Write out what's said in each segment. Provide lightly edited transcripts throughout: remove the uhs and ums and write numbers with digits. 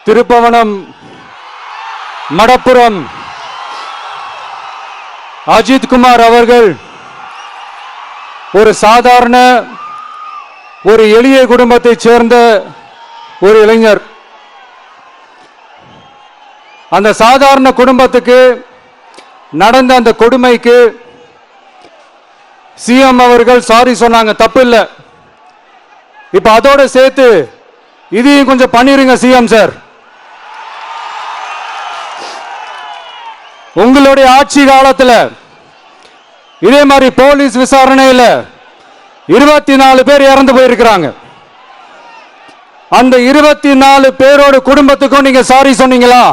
திருப்பவனம், மடப்புரம் அஜித் குமார் அவர்கள் ஒரு சாதாரண ஒரு எளிய குடும்பத்தைச் சேர்ந்த ஒரு இளைஞர். அந்த சாதாரண குடும்பத்துக்கு நடந்த அந்த கொடுமைக்கு சிஎம் அவர்கள் சாரி சொன்னாங்க, தப்பு இல்லை. இப்ப அதோட சேர்த்து இதையும் கொஞ்சம் பண்ணிருங்க சிஎம் சார். உங்களுடைய ஆட்சி காலத்தில் இதே மாதிரி போலீஸ் விசாரணையில் 24 பேர் இறந்து போயிருக்கிறாங்க. அந்த 24 பேரோட குடும்பத்துக்கும் நீங்க சாரி சொன்னீங்களா?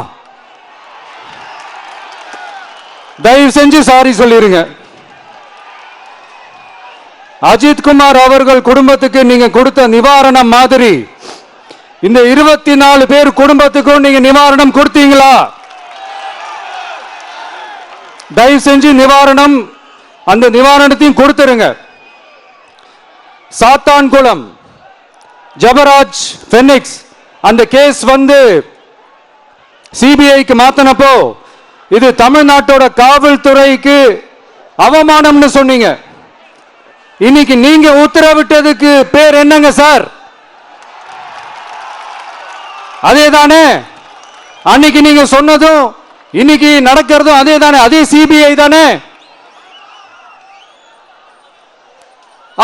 தயவு செஞ்சு சாரி சொல்லிருங்க. அஜித் குமார் அவர்கள் குடும்பத்துக்கு நீங்க கொடுத்த நிவாரணம் மாதிரி இந்த 24 பேர் குடும்பத்துக்கும் நீங்க நிவாரணம் கொடுத்தீங்களா? தயவு செஞ்சு நிவாரணம், அந்த நிவாரணத்தையும் கொடுத்துருங்க. சாத்தான்குளம் ஜபராஜ் பெனிக்ஸ் அந்த கேஸ் வந்து சிபிஐக்கு மாத்தினப்போ இது தமிழ்நாட்டோட காவல்துறைக்கு அவமானம்னு சொன்னீங்க. இன்னைக்கு நீங்க உத்தரவிட்டதுக்கு பேர் என்னங்க சார்? அதே தானே அன்னைக்கு நீங்க சொன்னதும் இன்னைக்கு நடக்கிறதும் அதே தானே? அதே சிபிஐ தானே?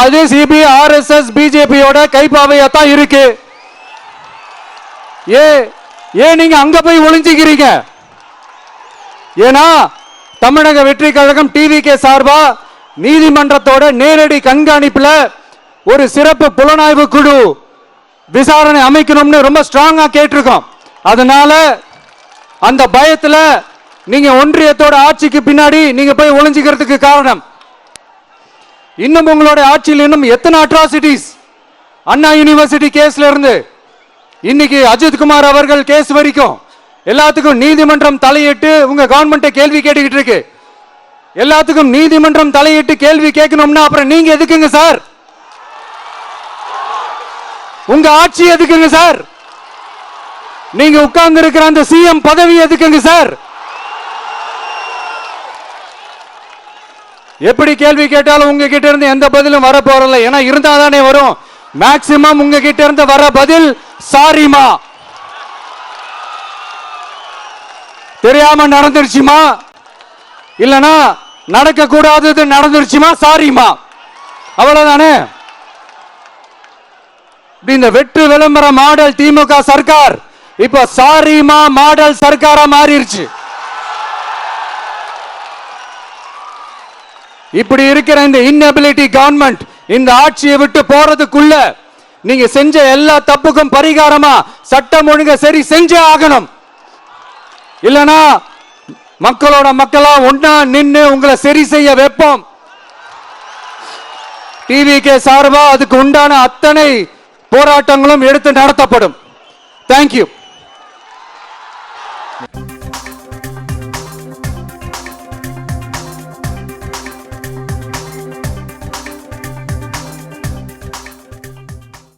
அதே சிபிஐ ஆர்எஸ்எஸ் பிஜேபியோட கைப்பாவையாத்தான் இருக்கு. ஏன் நீங்க அங்க போய் ஒளிஞ்சுக்கிறீங்க? ஏன்னா தமிழக வெற்றி கழகம் டிவிகே சார்பா நீதிமன்றத்தோட நேரடி கண்காணிப்புல ஒரு சிறப்பு புலனாய்வு குழு விசாரணை அமைக்கணும்னு ரொம்ப ஸ்ட்ராங்கா கேட்டிருக்கோம். அதனால அந்த பயத்துல நீங்க ஒன்றியத்தோட ஆட்சிக்கு பின்னாடி நீங்க போய் ஒளிஞ்சுக்கிறதுக்கு காரணம். இன்னும் உங்களுடைய ஆட்சியில் இன்னும் எத்தனை அட்ராசிட்டிஸ், அண்ணா யூனிவர்சிட்டி கேஸ்ல இருந்து இன்னைக்கு அஜித் குமார் அவர்கள் கேஸ் வரைக்கும் எல்லாத்துக்கும் நீதிமன்றம் தலையிட்டு உங்க கவர்மெண்ட் கேள்வி கேட்டுக்கிட்டு இருக்கு. எல்லாத்துக்கும் நீதிமன்றம் தலையிட்டு கேள்வி கேட்கணும்னா அப்புறம் நீங்க எதுக்குங்க சார்? உங்க ஆட்சி எதுக்குங்க சார்? நீங்க உட்கார்ந்து இருக்கிற அந்த சிஎம் பதவி எதுக்குங்க சார்? எப்படி கேள்வி கேட்டாலும் உங்ககிட்ட இருந்து எந்த பதிலும் வர போறல. ஏன்னா இருந்தா தானே வரும். மேக்சிமம் உங்ககிட்ட இருந்து வர பதில் சாரிமா, தெரியாம நடந்துருச்சுமா, இல்லனா நடக்க கூடாதது நடந்துருச்சுமா, சாரிமா, அவ்வளவுதானே. இந்த வெற்று விளம்பர மாடல் திமுக சர்க்கார் இப்ப சாரிமா மாடல் சர்க்காரா மாறிடுச்சு. இப்படி இருக்கிற இந்த இன்எபிலிட்டி கவர்மெண்ட் இந்த ஆட்சியை விட்டு போறதுக்குள்ள நீங்க செஞ்ச எல்லா தப்புக்கும் பரிகாரமா சட்டம் ஒழுங்க சரி செஞ்சே ஆகணும். இல்லனா மக்களோட மக்களா ஒன்னா நின்று உங்களை சரி செய்ய வைப்போம். டிவிகே சார்பா அதுக்கு உண்டான அத்தனை போராட்டங்களும் எடுத்து நடத்தப்படும். தேங்க்யூ.